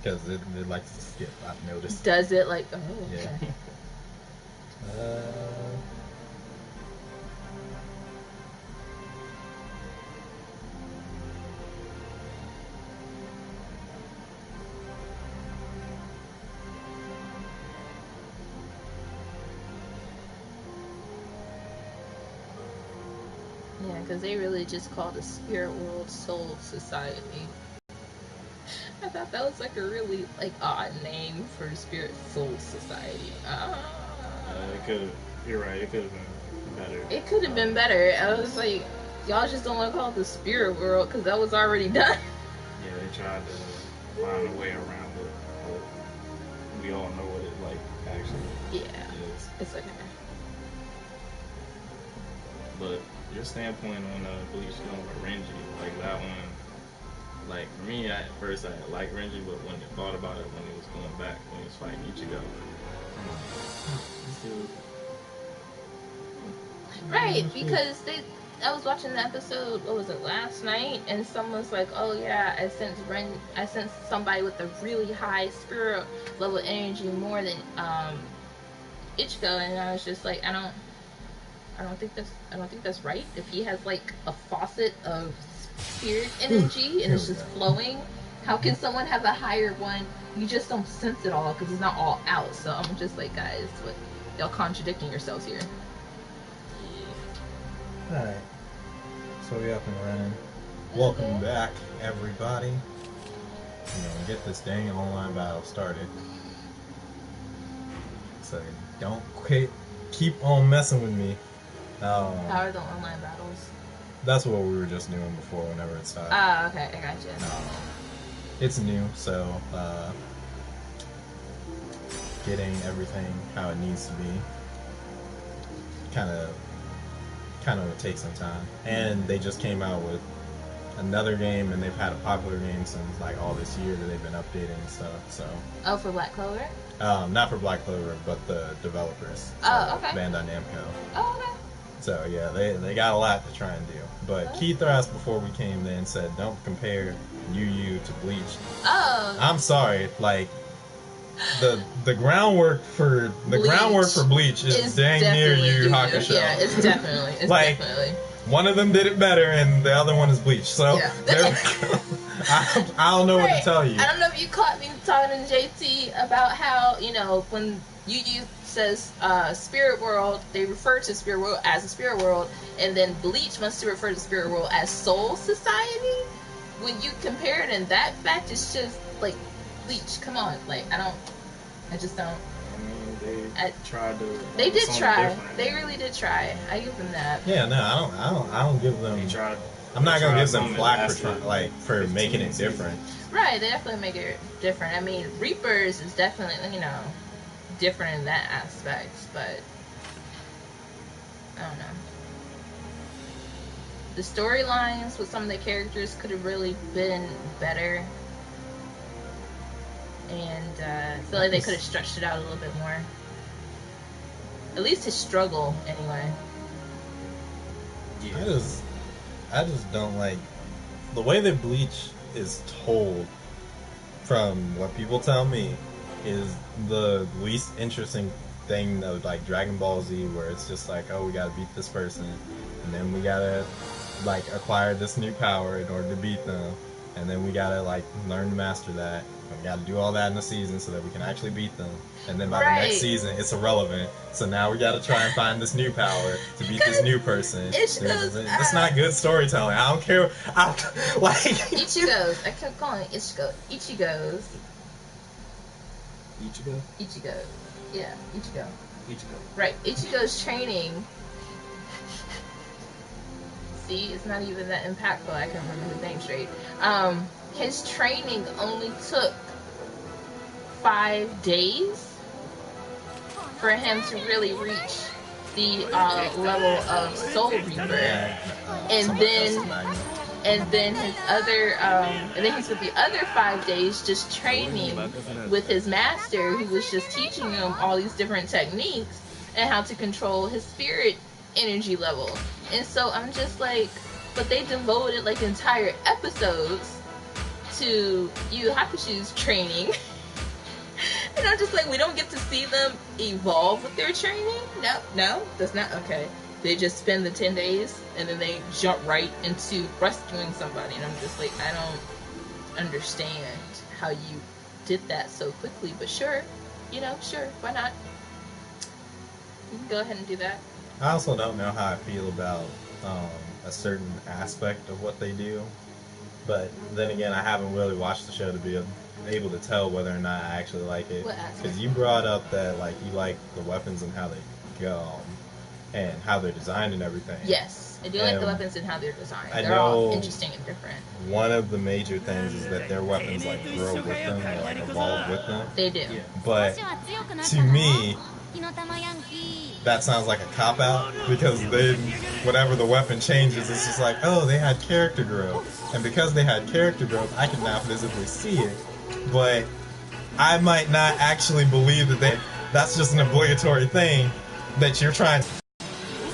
because it likes to skip. I've noticed. Does it like? Oh, Yeah. okay. Yeah, because they really just call the spirit world Soul Society. I thought that was like a really like odd name for Spirit Soul Society. It could. You're right. It could have been better. It could have been better. I was like, y'all just don't want to call it the spirit world because that was already done. Yeah, they tried to find a way around it, but we all know what it like actually is. It's okay. But your standpoint on Bleach going with Renji, like that one, like for me, at first I liked Renji, but when I thought about it, when he was going back, when he was fighting Ichigo, I'm like, this dude. Right, because I was watching the episode, what was it, last night, and someone's like, oh yeah, I sense somebody with a really high spirit level energy more than Ichigo, and I was just like, I don't think that's right. If he has like a faucet of spirit energy and it's just flowing, how can someone have a higher one? You just don't sense it all because it's not all out. So I'm just like, guys, what, y'all contradicting yourselves here. Alright. So we up and running. Welcome back, everybody. Get this dang online battle started. So don't quit. Keep on messing with me. How are the online battles? That's what we were just doing before whenever it started. Ah, okay, I gotcha. It's new, so getting everything how it needs to be kind of would take some time. And they just came out with another game, and they've had a popular game since like all this year that they've been updating and stuff. So. Oh, for Black Clover? Not for Black Clover, but the developers. Oh, okay. Bandai Namco. Oh, okay. So yeah, they got a lot to try and do. But Keith asked before we came there and said, don't compare Yu to Bleach. Oh. I'm sorry, like the groundwork for Bleach is dang near Yu Hakusho. Yeah, it's definitely. Definitely. One of them did it better, and the other one is Bleach. So yeah. There we go. I don't know what to tell you. I don't know if you caught me talking to JT about how, when Yu says spirit world, they refer to spirit world as a spirit world, and then Bleach wants to refer to spirit world as Soul Society. When you compare it in that fact, it's just like Bleach. Come on, I just don't. I mean, they tried to. They did try. They really did try. I give them that. Yeah, no, I don't give them. They tried. I'm not gonna give them flack for making it different. Right, they definitely make it different. I mean, Reapers is definitely different in that aspect, but I don't know. The storylines with some of the characters could have really been better, and I feel like they could have stretched it out a little bit more. At least his struggle, anyway. Yeah. I just don't like the way that Bleach is told. From what people tell me, is the least interesting thing of like Dragon Ball Z, where it's just like, oh, we gotta beat this person, and then we gotta like acquire this new power in order to beat them, and then we gotta like learn to master that. And we gotta do all that in the season so that we can actually beat them, and then by the next season it's irrelevant. So now we gotta try and find this new power to beat this new person. It's not good storytelling. I don't care. Ichigo's. I kept calling it Ichigo's. Ichigo. Yeah, Ichigo. Right, Ichigo's training. See, it's not even that impactful. I can remember his name straight. His training only took 5 days for him to really reach the level of Soul Reaper, and then his other, and then he spent the other 5 days just training with his master, who was just teaching him all these different techniques and how to control his spirit energy level. And so I'm just like, but they devoted like entire episodes to Yu Hakusho's training. And I'm just like, we don't get to see them evolve with their training? No, that's not okay. They just spend the 10 days and then they jump right into rescuing somebody. And I'm just like, I don't understand how you did that so quickly. But sure, sure, why not? You can go ahead and do that. I also don't know how I feel about a certain aspect of what they do. But then again, I haven't really watched the show to be able to tell whether or not I actually like it. Because you brought up that like you like the weapons and how they go and how they're designed and everything. Yes, I do like the weapons and how they're designed. They're all interesting and different. One of the major things is that their weapons like grow with them, or like evolve with them. They do. But to me, that sounds like a cop-out, because whatever the weapon changes, it's just like, oh, they had character growth. And because they had character growth, I can now physically see it. But I might not actually believe that that's just an obligatory thing that you're trying to...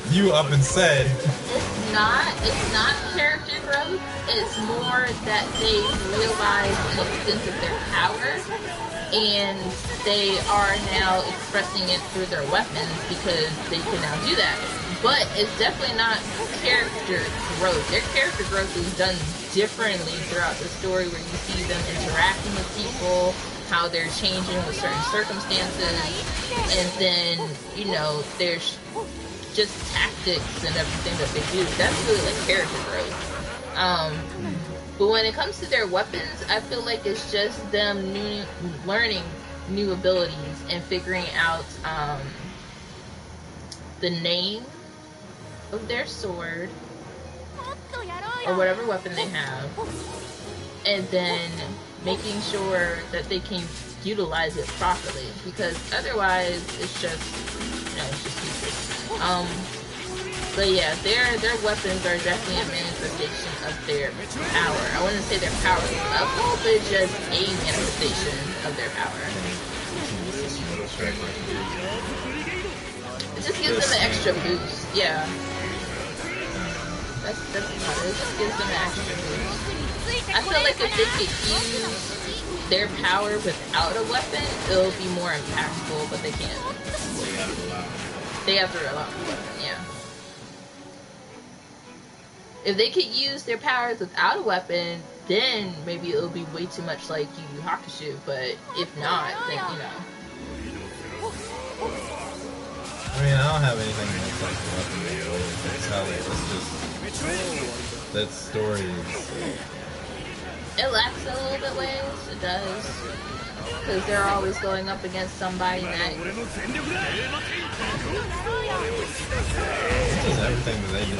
You up and said... It's not character growth. It's more that they realize an extent of their power, and they are now expressing it through their weapons because they can now do that. But it's definitely not character growth. Their character growth is done differently throughout the story, where you see them interacting with people, how they're changing with certain circumstances, and then, there's just tactics and everything that they do. That's really like character growth. But when it comes to their weapons, I feel like it's just them learning new abilities and figuring out the name of their sword or whatever weapon they have, and then making sure that they can utilize it properly, because otherwise it's just useless. But yeah, their weapons are definitely a manifestation of their power. I wouldn't say their power level, but just a manifestation of their power. It just gives them an extra boost. Yeah. That's about it. It just gives them an extra boost. I feel like if they could use their power without a weapon, it'll be more impactful, but they can't. They have to rely on the weapon, yeah. If they could use their powers without a weapon, then maybe it'll be way too much like Yu Yu Hakusho, but if not, then, I mean, I don't have anything against like the weapon they really tell it. It's just that story is... It lacks a little bit ways, it does. Because they're always going up against somebody that... Just everything that they did.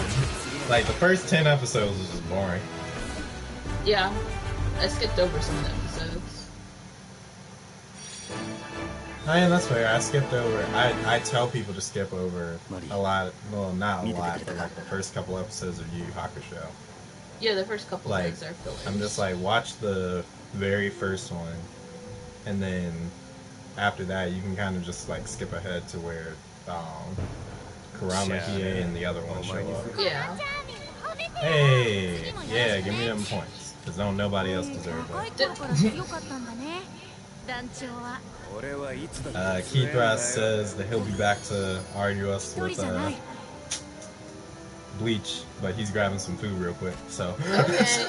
Like, the first 10 episodes was just boring. Yeah. I skipped over some of the episodes. I mean, that's fair. I skipped over... I tell people to skip over a lot... Well, not a lot, but like the first couple episodes of Yu Yu Hakusho. Yeah, the first couple of are fillers. I'm just like, watch the very first one, and then after that, you can kind of just like skip ahead to where Kurama Hiei and the other one show up. Yeah. Hey, yeah, give me them points, because don't nobody else deserve it. Keithras says that he'll be back to argue us with Bleach, but he's grabbing some food real quick, so.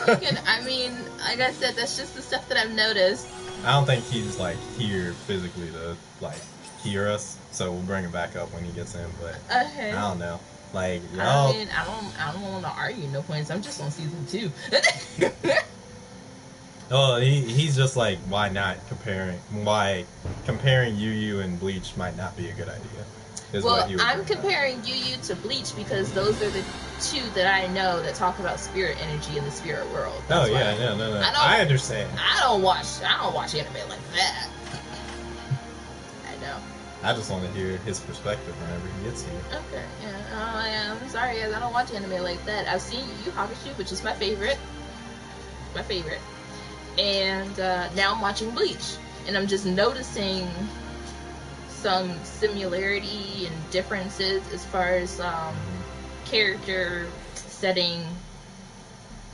Okay, I mean, like I said, that's just the stuff that I've noticed. I don't think he's like here physically to like hear us, so we'll bring it back up when he gets in, but okay. I don't know. Like, y'all... I mean, I don't want to argue no points. I'm just on season 2. Oh, he's just like, why comparing Yu Yu and Bleach might not be a good idea. Well, I'm comparing Yu Yu to Bleach because those are the two that I know that talk about spirit energy in the spirit world. That's no. I understand. I don't watch anime like that. I know. I just want to hear his perspective whenever he gets here. Okay, yeah. I'm sorry, guys. I don't watch anime like that. I've seen Yu Yu Hakusho, which is my favorite. And now I'm watching Bleach, and I'm just noticing some similarity and differences as far as character setting,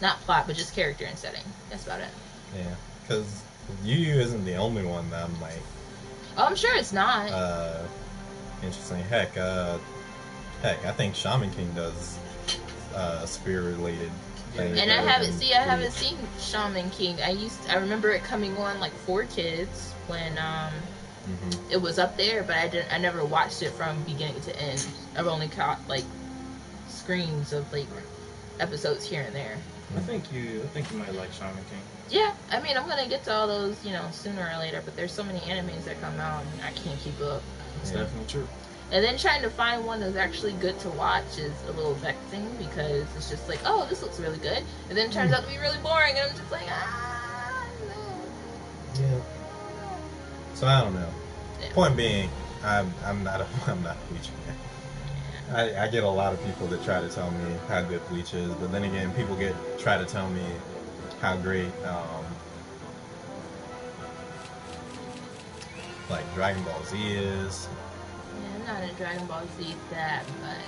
not plot, but just character and setting. That's about it. Yeah, because Yu Yu isn't the only one that I'm like. Oh, I'm sure it's not. Interesting. Heck, I think Shaman King does spirit related things. And I haven't seen Shaman King. I remember it coming on like 4Kids when it was up there, but I never watched it from beginning to end. I've only caught like screens of like episodes here and there. I think you might like Shaman King. Yeah, I mean I'm gonna get to all those, sooner or later, but there's so many animes that come out and I can't keep up. It's definitely true. And then trying to find one that's actually good to watch is a little vexing because it's just like, oh, this looks really good, and then it turns out to be really boring, and I'm just like, no. Yeah. So I don't know. Yeah. Point being, I'm not a Bleach fan. I get a lot of people that try to tell me how good Bleach is, but then again, people try to tell me how great like Dragon Ball Z is. Yeah, I'm not a Dragon Ball Z that much.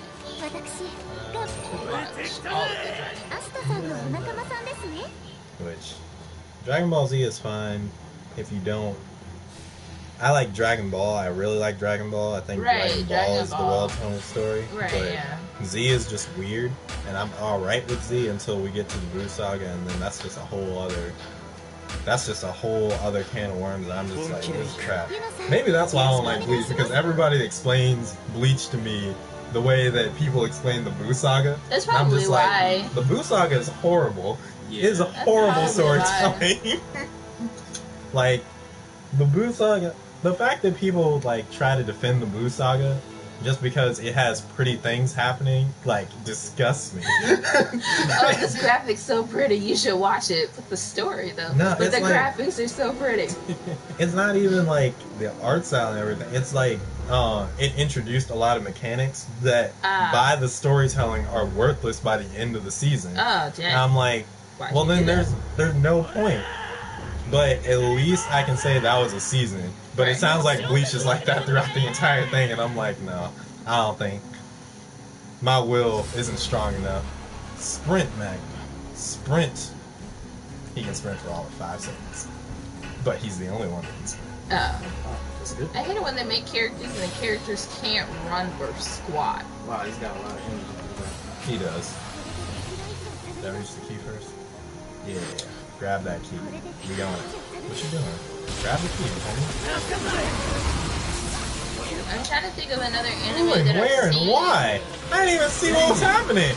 Which Dragon Ball Z is fine if you don't. I like Dragon Ball. I really like Dragon Ball. I think Dragon Ball is the well-told story. Right, but yeah. Z is just weird, and I'm alright with Z until we get to the Buu Saga, and then that's just a whole other can of worms. I'm just like, this is crap. Maybe that's why I don't like Bleach, because everybody explains Bleach to me the way that people explain the Buu Saga. That's probably just why. Like, the Buu Saga is horrible. Yeah. It is a horrible storytelling. Like, the Buu Saga, the fact that people like try to defend the Buu Saga just because it has pretty things happening, like, disgusts me. Oh, this graphic's so pretty, you should watch it. But the story, though. No, but the like, graphics are so pretty. It's not even, like, the art style and everything. It's like, it introduced a lot of mechanics that, by the storytelling, are worthless by the end of the season. Oh, dang. And I'm like, well, then there's no point. But at least I can say that was a season. But it sounds like Bleach is like that throughout the entire thing, and I'm like, no, I don't think. My will isn't strong enough. Sprint, Magma. Sprint. He can sprint for all of 5 seconds. But he's the only one that can sprint. Oh. That's good. I hate it when they make characters and the characters can't run or squat. Wow, he's got a lot of energy. He does. Did I reach the key first? Yeah. Grab that key. We going. What you doing? Grab the key, homie. I'm trying to think of another anime Ooh, that where I've and seen. why? I didn't even see what was happening.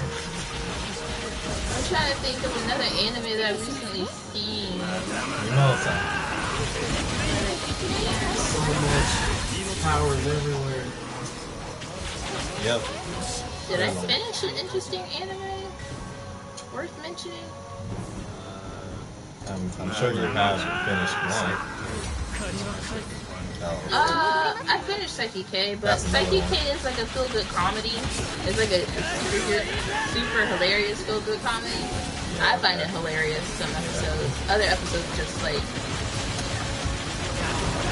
I'm trying to think of another anime that I've recently seen. Mimosa. So much powers everywhere. Yep. Did I finish an interesting anime worth mentioning? I'm sure you have finished one. Oh. I finished Psyche K, but Psyche K is like a feel-good comedy. It's like a super hilarious feel-good comedy. I find it hilarious, some episodes. Other episodes just like...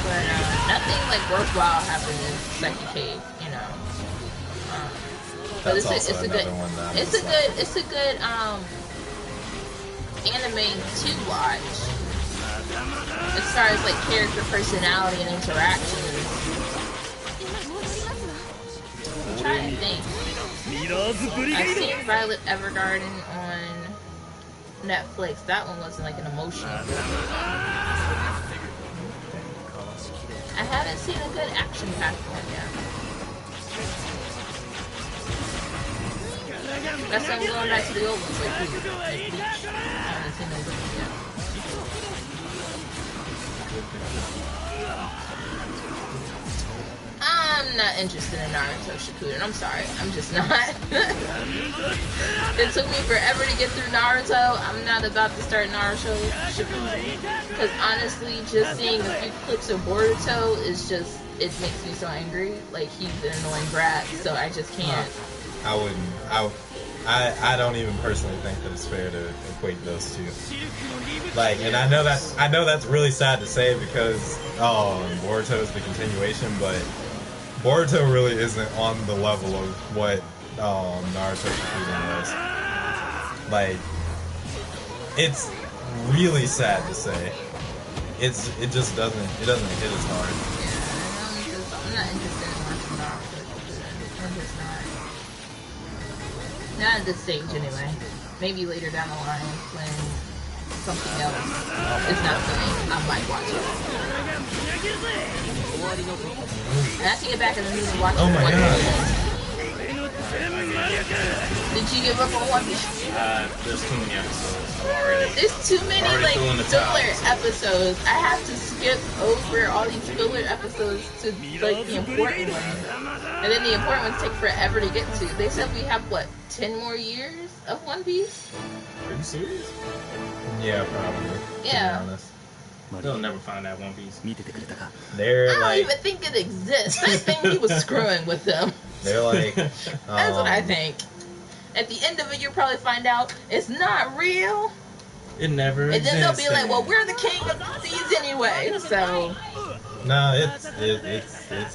But nothing like worthwhile happened in Psyche K, you know. But it's a good anime to watch as far as like character personality and interactions. I'm trying to think. I've seen Violet Evergarden on Netflix. That one wasn't like an emotional I haven't seen a good action-packed one yet. That's why I'm going back to the old ones, like Bleach. I haven't seen those ones yet. I'm not interested in Naruto Shippuden. I'm sorry. I'm just not. It took me forever to get through Naruto. I'm not about to start Naruto Shippuden. Because honestly, just seeing a few clips of Boruto is just, it makes me so angry. Like, he's an annoying brat, so I just can't. I wouldn't. I don't even personally think that it's fair to equate those two. Like, and I know that's really sad to say because Boruto is the continuation, but Boruto really isn't on the level of what Naruto Shippuden was. Like, really sad to say. It just doesn't hit as hard. Yeah, I'm not interested in watching Naruto. I'm just not at this stage anyway. Maybe later down the line when something else is not playing, I might watch it. And I can get back in the mood and watch Oh my One god. Piece. Did you give up on One Piece? There's too many episodes. Already. There's too many like feeling the filler towels. episodes. I have to skip over all these filler episodes to like the important ones, and then the important ones take forever to get to. They said we have what 10 more years of One Piece. Are you serious? Yeah, probably. Yeah. To be honest. They'll never find that One Piece. They're I don't like even think it exists. I think he was screwing with them. they're like That's what I think. At the end of it, you'll probably find out it's not real. It never And then they'll be existed. like, well, we're the king of the seas anyway. So, No, it's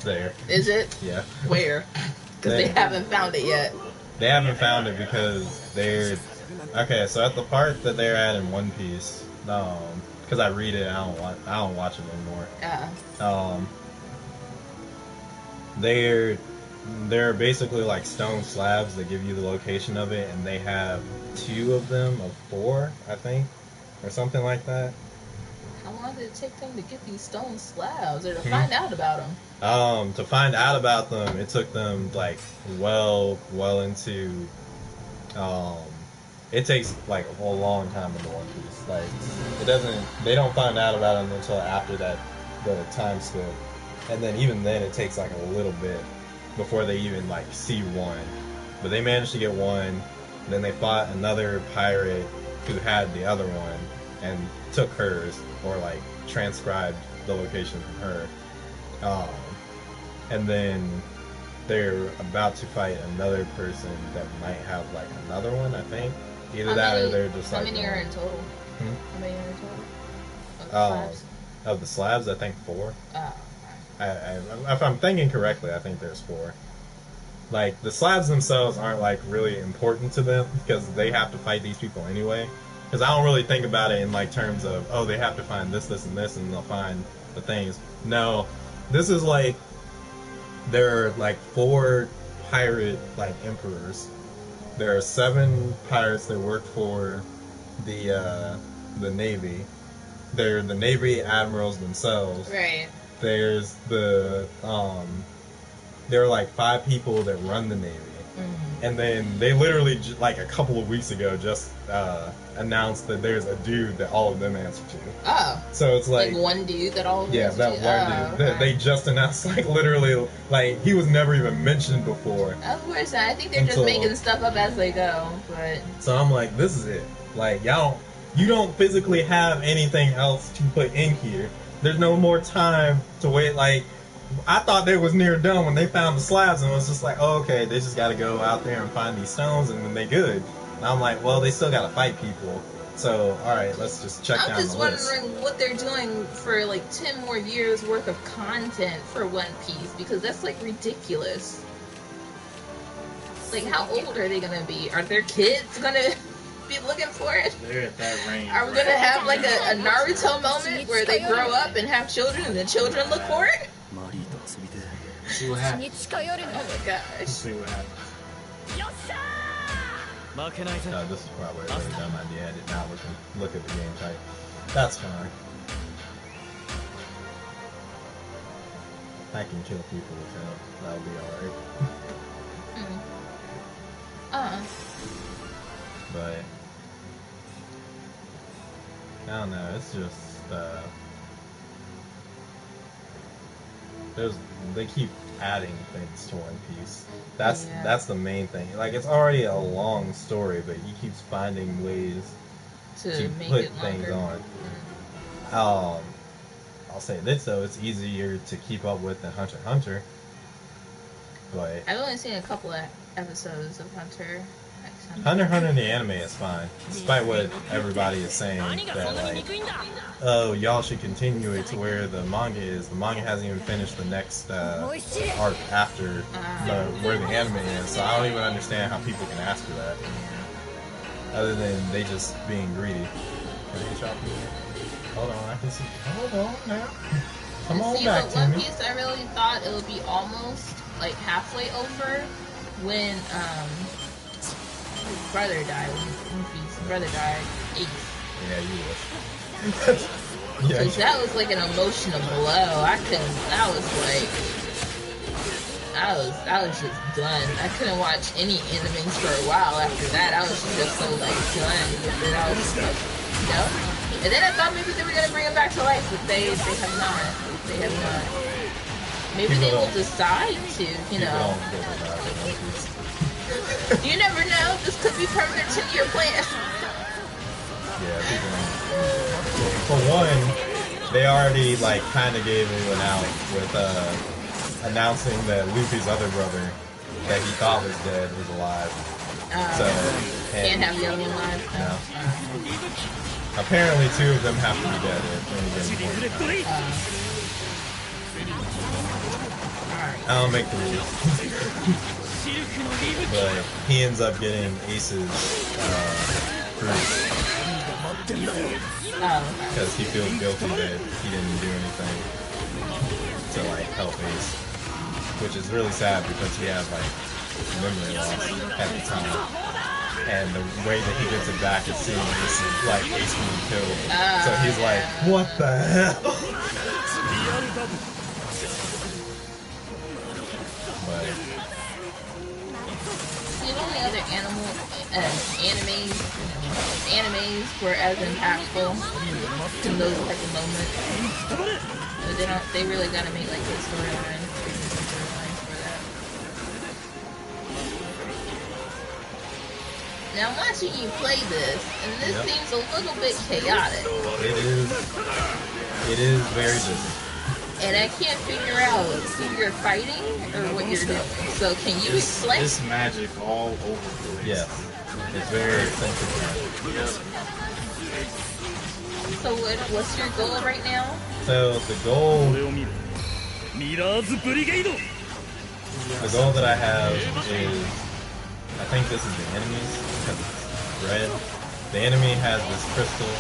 there. is it? Yeah. Where? Because they haven't found it yet. They haven't found it because they're okay. So at the part that they're at in One Piece, because I read it, I don't watch it anymore. Yeah. They're basically like stone slabs that give you the location of it, and they have 2 of them of 4, I think, or something like that. How long did it take them to get these stone slabs or to find out about them? To find out about them, it took them like well into. It takes like a long time in the One Piece. Like they don't find out about them until after the time skip, and then even then it takes like a little bit before they even like see one. But they managed to get one. Then they fought another pirate who had the other one and took hers, or like transcribed the location from her. And then they're about to fight another person that might have like another one, I think. Either or they're just how like. many are in total? Hmm? How many are in total? Of the slabs, I think 4. Oh, If I'm thinking correctly, I think there's 4. Like, the slabs themselves aren't, like, really important to them, because they have to fight these people anyway. Because I don't really think about it in, like, terms of, oh, they have to find this, and this, and they'll find the things. No, this is, like, there are, like, 4 pirate, like, emperors. There are 7 pirates that work for the Navy. They're the Navy admirals themselves. right. There's there are like 5 people that run the Navy. Mm-hmm. And then they literally, like a couple of weeks ago, just announced that there's a dude that all of them answer to. Oh. So it's like one dude that all of them yeah, answer that to? one dude. Okay. They just announced, like, literally, like, he was never even mentioned before. Of course not. I think they're just Until- making stuff up as they go, but So I'm like, this is it. Like, you don't physically have anything else to put in here. There's no more time to wait. Like, I thought they was near done when they found the slabs, and it was just like, oh, okay, they just got to go out there and find these stones, and then they good. And I'm like, well, they still got to fight people. So, all right, let's just check I'm down just the list. wondering what they're doing for like 10 more years worth of content for One Piece, because that's like ridiculous. Like, how old are they gonna be? Are their kids gonna be looking for it? They're at that range. Are we gonna have like a Naruto moment where they grow up and have children and the children look for it? See what happens. Oh my gosh. See what happens. No, this is probably a really dumb idea. I did not look at the game type. That's fine. I can kill people with him. That'll be alright. But I don't know. It's just they keep adding things to One Piece. That's the main thing. Like, it's already a long story, but he keeps finding ways to make put it things longer. on. I'll say this though: it's easier to keep up with than Hunter x Hunter. But I've only seen a couple of episodes of Hunter x Hunter. Hunter x Hunter in the anime is fine, despite what everybody is saying that like, oh, y'all should continue it to where the manga is. The manga hasn't even finished the next arc after where the anime is, so I don't even understand how people can ask for that, other than they just being greedy. Can I get y'all from here? Hold on, I can see. Hold on now. Come on See, back, but One Timmy. Piece, I really thought it would be almost like halfway over when his brother died. When Luffy's brother died. Ace. Yeah, you wish. Yeah. Because that was like an emotional blow. I was just done. I couldn't watch any animes for a while after that. I was just so like done with it. I was just like, no. And then I thought maybe they were gonna bring him back to life, but they have not. They have not. Maybe they will decide to, you know. You never know. This could be part of their 10-year plan. Yeah, people don't. For one, they already like kind of gave everyone out with announcing that Luffy's other brother that he thought was dead was alive. So can't have the other one alive. No. Apparently, 2 of them have to be dead at any given point. I don't make the rules. But he ends up getting Ace's fruit. Because he feels guilty that he didn't do anything to like help Ace. Which is really sad because he had like memory loss at the time. And the way that he gets it back is seeing Ace, like Ace being killed. So he's like, what the hell? But the only other animes were as impactful in those type of moments. But they really gotta make like good storylines for that. Now I'm watching you play this, and this seems a little bit chaotic. It is very busy. And I can't figure out who you're fighting or what you're doing. So can you explain? It's magic all over the place. Yes. It's very expensive magic. So what's your goal right now? So the goal that I have is, I think this is the enemies because it's red. The enemy has this crystal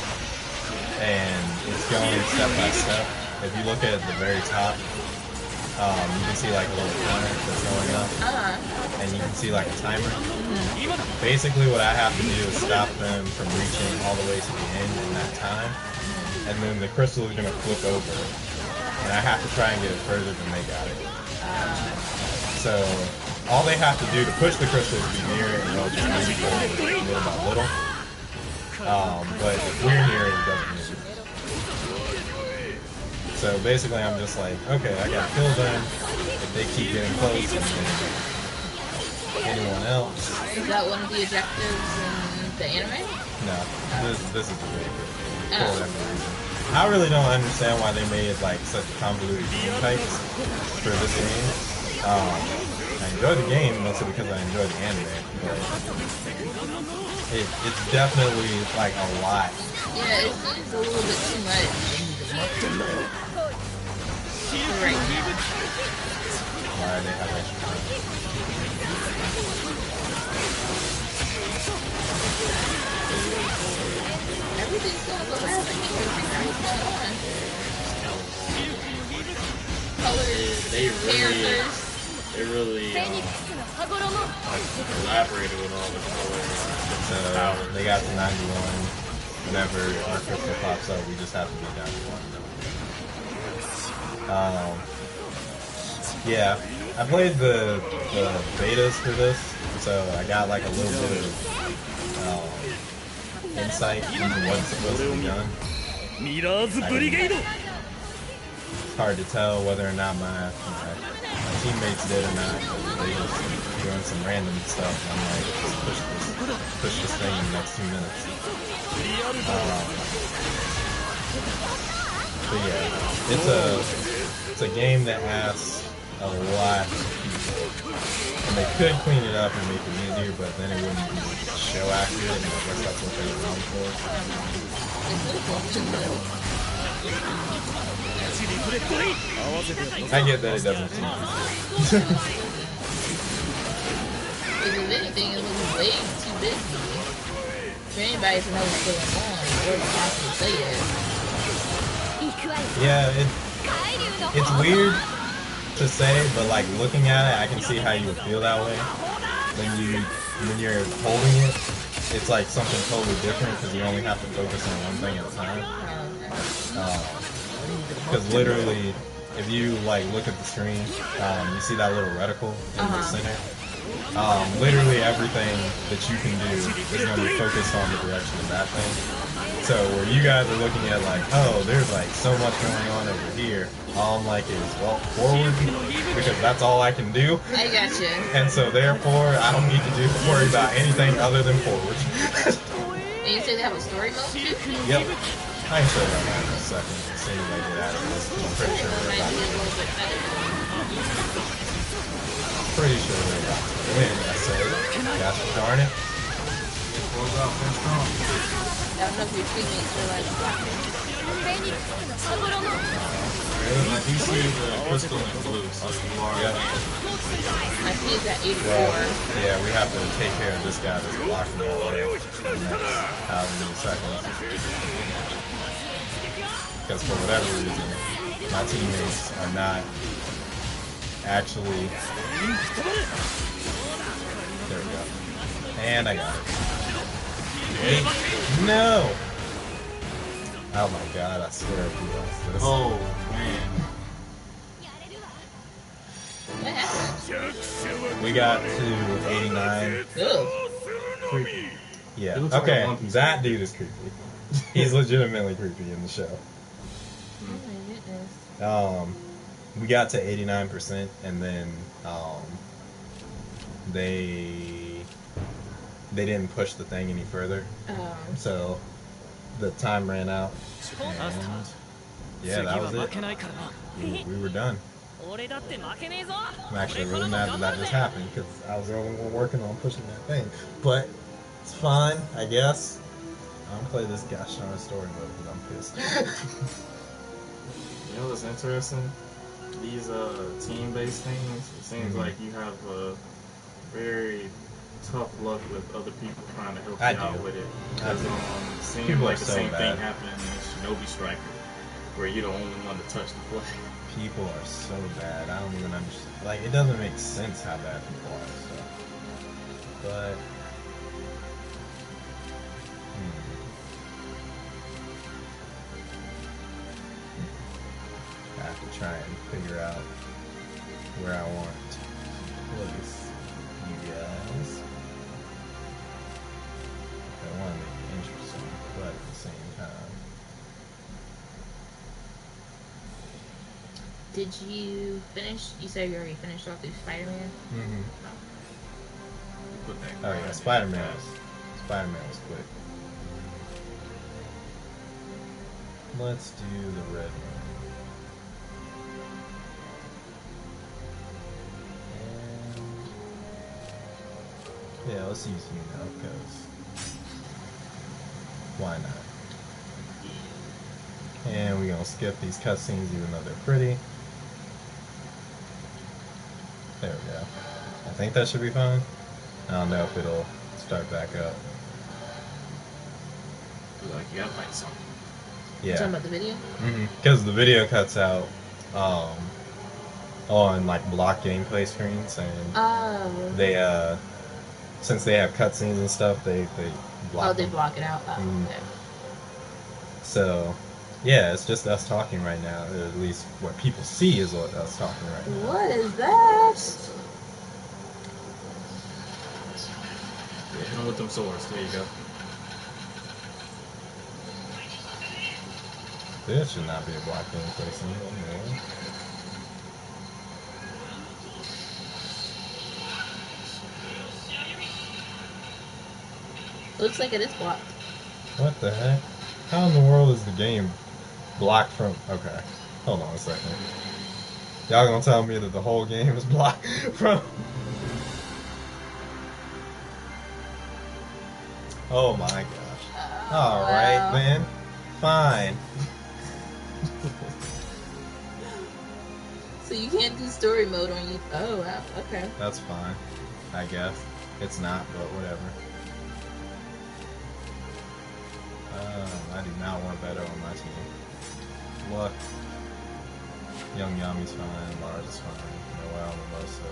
and it's going step by step. If you look at the very top, you can see like a little counter that's going up, and you can see like a timer. Basically what I have to do is stop them from reaching all the way to the end in that time, and then the crystal is going to flip over, and I have to try and get it further than they got it. So all they have to do to push the crystal is be near it, and they'll just move forward little by little. But if we're near it, it doesn't move. So basically I'm just like, okay, I gotta kill them if they keep getting close, and then anyone else. Is that one of the objectives in the anime? No, this is the big for whatever reason. I really don't understand why they made like such convoluted game types for this game. I enjoy the game mostly because I enjoy the anime, but it's definitely like a lot. Yeah, it seems a little bit too much. Right now. Why they have extra time? Everything's going so fast, I can't even figure out what's going on. Colors, characters. They really elaborated with all the colors. So they got to 91. Whenever our crystal pops up, we just have to be down to 1. Yeah, I played the betas for this, so I got like a little bit of insight into what's supposed to be done. It's hard to tell whether or not my teammates did or not. They just doing some random stuff. And I'm like, push this thing in the next 2 minutes. But yeah, it's a game that asks a lot of people, and they could clean it up and make it easier, but then it wouldn't be show accurate, and I guess that's what they're known for. I get that it doesn't seem easy. If anything, it was way too busy. for anybody to know what's going on or to possibly say it. Yeah, it's weird to say, but like looking at it, I can see how you would feel that way when you're holding it. It's like something totally different because you only have to focus on one thing at a time. Because literally, if you like look at the screen, you see that little reticle in the center. Literally everything that you can do is going to be focused on the direction of that thing. So where you guys are looking at like, oh, there's like so much going on over here, all I'm like is, well, forward, because that's all I can do. I gotcha. And so therefore, I don't need to worry about anything other than forward. And you say they have a story mode too? Yep. I can show you that in a second. As soon as I get out of this, I'm pretty sure we're Might about be a to little bit better. Pretty sure they're about to win. I said, gosh darn it. I don't know if your teammates are like I do see the crystal and blue, so you are. Yeah. I see it's at 84. Well, yeah, we have to take care of this guy that's blocking all day for the next however many seconds. Because for whatever reason, my teammates are not actually. There we go. And I got it. No! Oh my god, I swear if you lost this. Oh, man. What happened? We got to 89. Ugh. Creepy. Yeah. It looks like Okay, a One Piece that dude is creepy. He's legitimately creepy in the show. Oh my goodness. We got to 89%, and then they didn't push the thing any further, so the time ran out, and yeah, that was it. We were done. I'm actually really mad that just happened because I was the only one working on pushing that thing, but it's fine, I guess. I don't play this gosh darn story mode because I'm pissed. You know what's interesting? These team-based things, it seems like you have very tough luck with other people trying to help you out with it. Because it seems People like are the so same bad. thing happened in Shinobi Striker, where you're the only one to touch the play. People are so bad. I don't even understand. Like, it doesn't make sense how bad people are. So, but I have to try and figure out where I want to place you guys. I want to make it interesting, but at the same time. Did you finish? You said you already finished off through Spider-Man? Mm-hmm. Put that Oh yeah, Spider-Man was quick. Let's do the red one. And yeah, let's use you now, because why not? And we're gonna skip these cutscenes even though they're pretty. There we go. I think that should be fine. I don't know if it'll start back up. Like you gotta fight something. Yeah. Talking about the video? Because the video cuts out on like block gameplay screens, and Oh. they since they have cutscenes and stuff, they block. Oh, they them. block it out. Oh, okay. So yeah, it's just us talking right now. Or at least what people see is what us talking right now. What is that? Yeah, hit 'em with them swords. There you go. This should not be a block gameplay scene. No. Looks like it is blocked. What the heck? How in the world is the game blocked from... Okay, hold on a second. Y'all gonna tell me that the whole game is blocked from... Oh my gosh. Alright, then. Fine. So you can't do story mode on you. Oh, wow. Okay. That's fine. I guess. It's not, but whatever. I do not want better on my team. Look. Young Yami's fine, Mars is fine, Noel, Mimosa,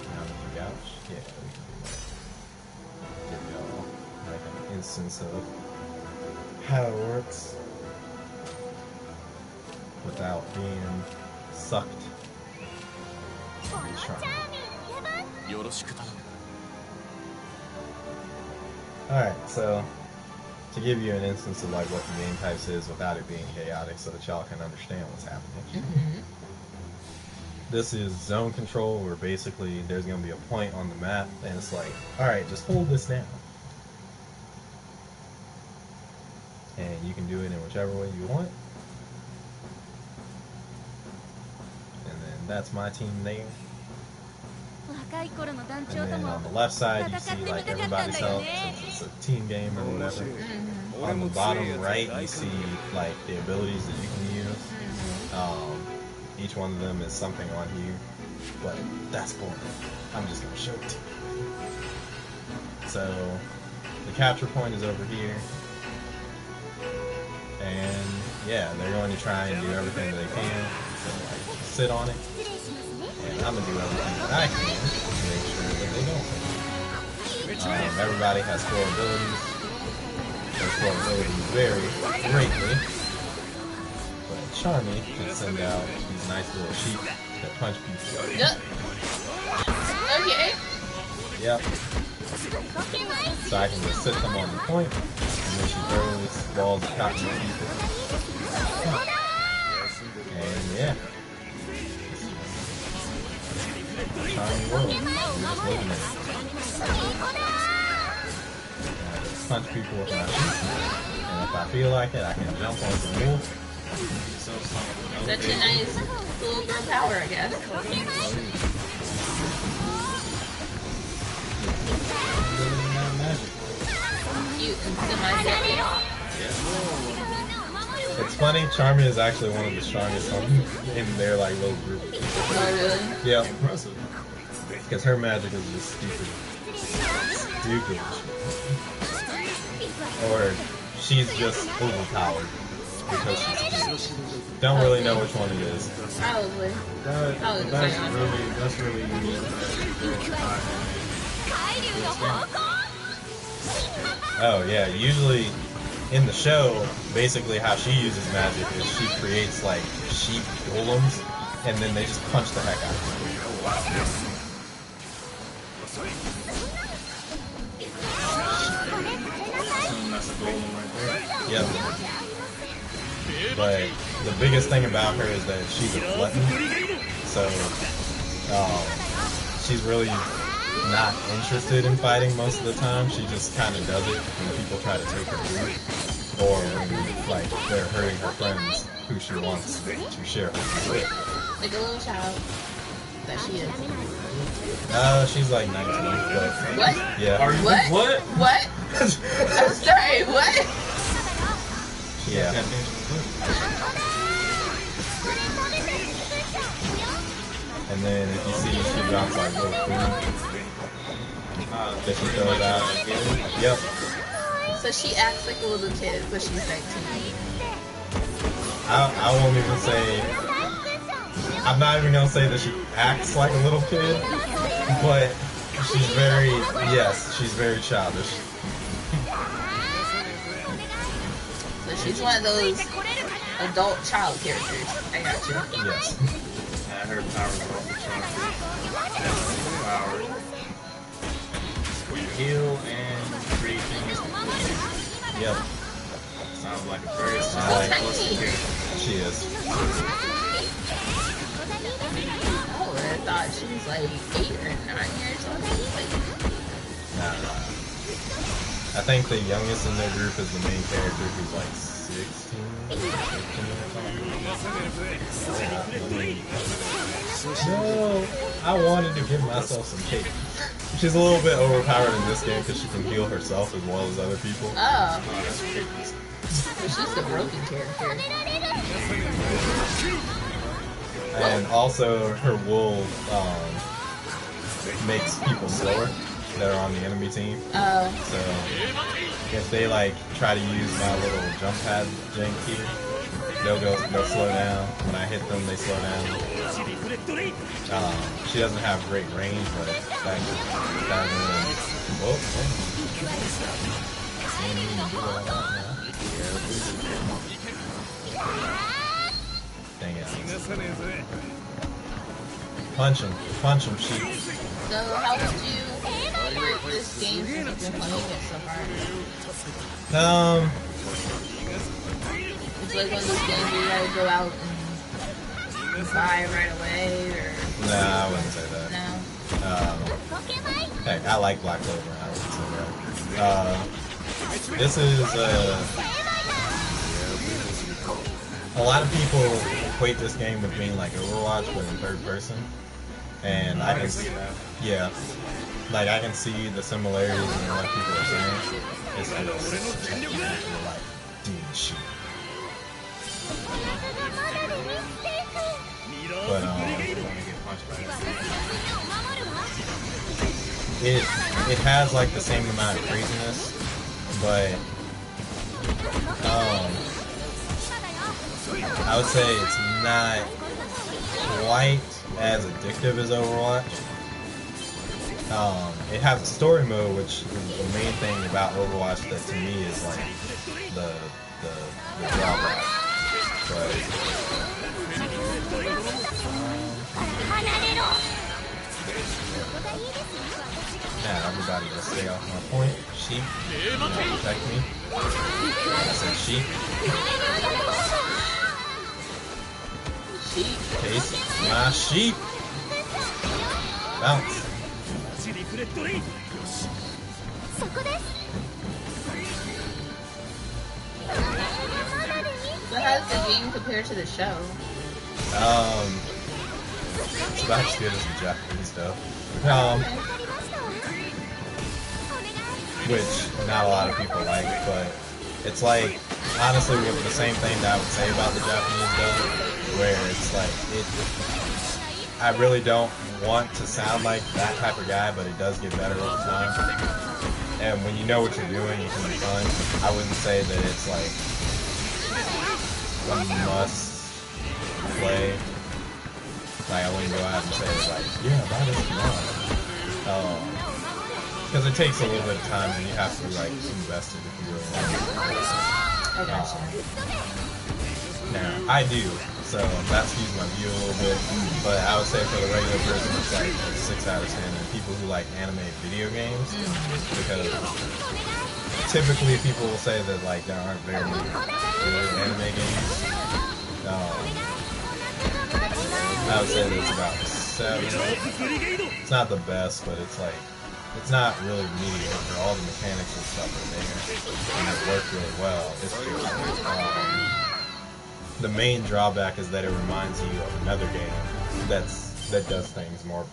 Yami's a Gouch. Yeah, we can do that. Give y'all like an instance of how it works without being sucked. Alright, so to give you an instance of like what the game types is without it being chaotic so that y'all can understand what's happening. This is zone control where basically there's going to be a point on the map and it's like, alright, just hold this down. And you can do it in whichever way you want. And then that's my team there. And then on the left side you see like everybody's health since it's a team game or whatever. On the bottom right you see like the abilities that you can use. Each one of them is something on here, but that's boring. I'm just going to show it to you. So the capture point is over here. And yeah, they're going to try and do everything that they can. So like sit on it. And I'm going to do everything that I can to make sure that they don't. Everybody has 4 abilities. Those 4 abilities vary greatly. But Charmy can send out these nice little sheep that punch people. Yep. Okay. Yep. So I can just sit them on the point, and then she throws balls of cotton at people. And yeah. Charmy world. You're just living it. I just punch people with my sheep. And if I feel like it, I can jump on some wolf. That's a nice little girl power, I guess. Cute and semi-sexy. It's funny, Charmy is actually one of the strongest in their like little group. Oh, really? Yeah. Because her magic is just stupid. Stupid. Or she's just overpowered. Because she's cute. Don't really know which one it is. Probably. That's really unique. Oh yeah, usually in the show, basically how she uses magic is she creates like sheep golems, and then they just punch the heck out of them. That's a golem right there. Yep. But the biggest thing about her is that she's a glutton, so she's really not interested in fighting most of the time. She just kind of does it when people try to take her food, or when like they're hurting her friends who she wants to share her food with. Like a little child that she is. She's like 19, but What? yeah. Are you What? What? I'm sorry, what? Yeah. And then if you see she drops like little food that she throws out. Yep. So she acts like a little kid, but she's 19. I won't even say. I'm not even gonna say that she acts like a little kid, but she's very. Yes, she's very childish. So she's one of those adult child characters. I got you. Yes. Her power is off the charts. Power. Heal and create things. Yep. Sounds like a very Like, simplistic character. she is. Oh, I thought she was like 8 or 9 years old. Nah. I think the youngest in their group is the main character who's like 16, 15 or something. No, I wanted to give myself some cake. She's a little bit overpowered in this game because she can heal herself as well as other people. Oh. So she's the broken character. And also her wool makes people slower. that are on the enemy team. Oh. So if they like try to use my little jump pad jank here, they'll slow down. When I hit them, they slow down. She doesn't have great range, but that dang it. Punch him, sheep. So how would you rate this game since you've been playing it so far? It's like one of those games where you gotta go out and buy right away, or... Nah, I wouldn't say that. No. Heck, I like Black Clover. I wouldn't say that. This is a lot of people equate this game with being like Overwatch, but in third person. And I can see that. Yeah. Like, I can see the similarities in what people are saying. It's just like, dude, shit. But, it has like the same amount of craziness, but I would say it's not quite as addictive as Overwatch. It has a story mode, which is the main thing about Overwatch that to me is like the drawback. But yeah, everybody just stay off my point. Sheep, protect me. I said sheep. Sheep. Case my sheep. Bounce. So how does the game compare to the show? It's about as good as the Japanese stuff. Which not a lot of people like, but it's like honestly with the same thing that I would say about the Japanese stuff, where it's like I really don't want to sound like that type of guy, but it does get better over time. And when you know what you're doing, it can be fun. I wouldn't say that it's like a must play. Like I wouldn't go out and say like, yeah, buy this one. Because it takes a little bit of time and you have to be like invested if you really want it. I gotcha. Now, I do, so that skews my view a little bit, but I would say for the regular person it's like a 6 out of 10, and people who like anime video games, because typically people will say that like there aren't very many good anime games. I would say that it's about 7. It's not the best, but it's like, it's not really mediocre. All the mechanics and stuff are there, and it worked really well. It's just, the main drawback is that it reminds you of another game that does things more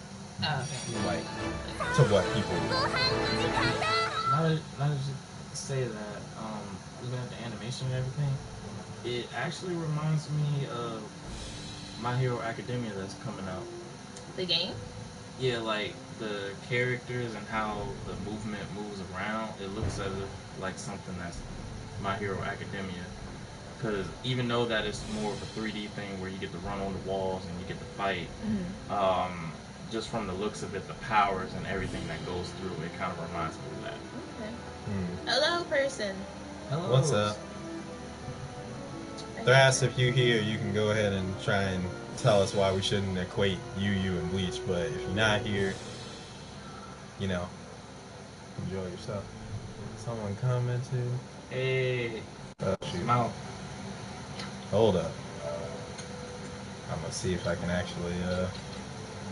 like to what people. Now that you say that, looking at the animation and everything, it actually reminds me of My Hero Academia that's coming out. The game? Yeah, like the characters and how the movement moves around. It looks as if like something that's My Hero Academia. Because even though that it's more of a 3D thing where you get to run on the walls and you get to fight, just from the looks of it, the powers and everything that goes through, it kind of reminds me of that. Okay. Hello, person. Hello. What's up? Thrass, if you're here, you can go ahead and try and tell us why we shouldn't equate you, and Bleach, but if you're not here, you know, enjoy yourself. Someone commented. Hey. Oh, shoot. Mouth. Hold up. I'm gonna see if I can actually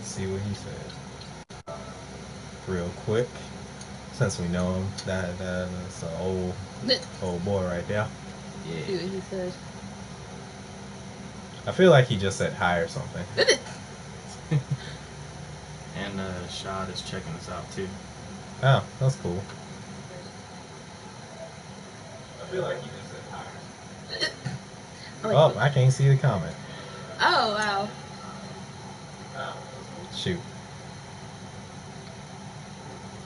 see what he said real quick, since we know him. That's an old boy right there. Yeah. See what he said. I feel like he just said hi or something. And Shad is checking us out too. Oh, that's cool. I feel like he just said hi. Oh, I can't see the comment. Oh, wow. Shoot.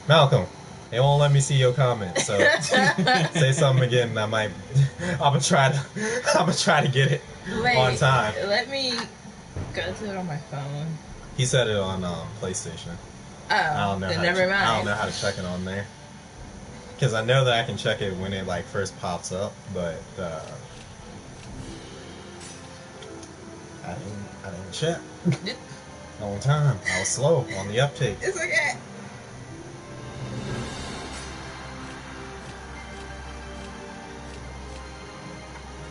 Malcolm, it won't let me see your comment, so say something again and I'm gonna try to get it Wait, on time. let me go to it on my phone. He said it on PlayStation. Oh, I don't know. then never mind. I don't know how to check it on there. Because I know that I can check it when it like first pops up, but I didn't check on time. I was slow on the uptake. It's okay.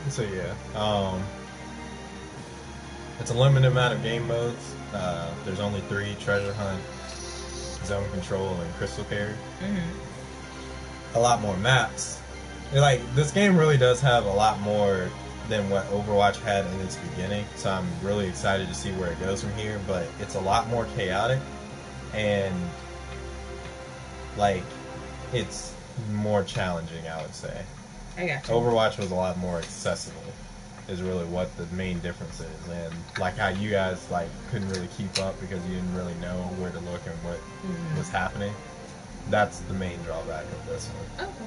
So yeah, it's a limited amount of game modes. There's only 3: treasure hunt, zone control, and crystal carry. A lot more maps. Like, this game really does have a lot more than what Overwatch had in its beginning, so I'm really excited to see where it goes from here, but it's a lot more chaotic, and like, it's more challenging, I would say. I got you. Overwatch was a lot more accessible, is really what the main difference is, and like how you guys like couldn't really keep up because you didn't really know where to look and what was happening. That's the main drawback of this one. Okay.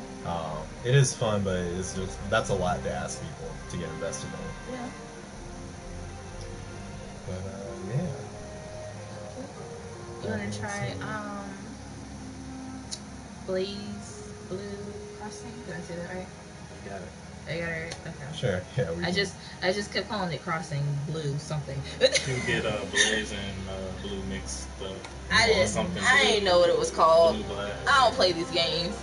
It is fun, but it's just, that's a lot to ask people to get invested in it. Yeah. But yeah. You wanna try Blaze Blue Crossing? Did I say that right? Got it. I got it right? Okay. Sure. Yeah. I just kept calling it Crossing Blue something. You get Blaze and Blue mixed up. I didn't know what it was called. Blue Blast. I don't play these games.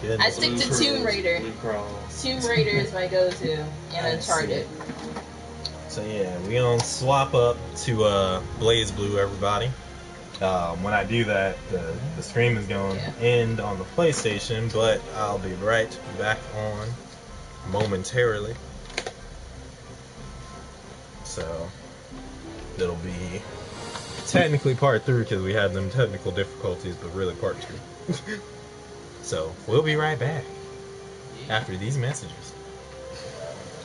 Good. I stick to Tomb Raider. Blue Cross. Tomb Raider is my go-to, and Uncharted. So yeah, we gonna swap up to Blaze Blue, everybody. When I do that, the stream is going to end on the PlayStation, but I'll be right back on momentarily. So it'll be technically part 3 because we had them technical difficulties, but really part 2. So we'll be right back after these messages.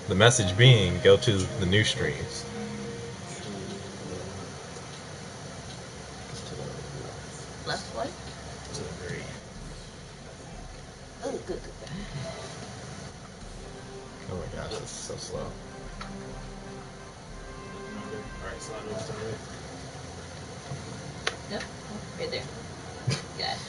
The message being, go to the new streams. Left what? To the very Oh, good. Oh my gosh, this is so slow. Alright, slide over to the right. Yep, right there. Got it.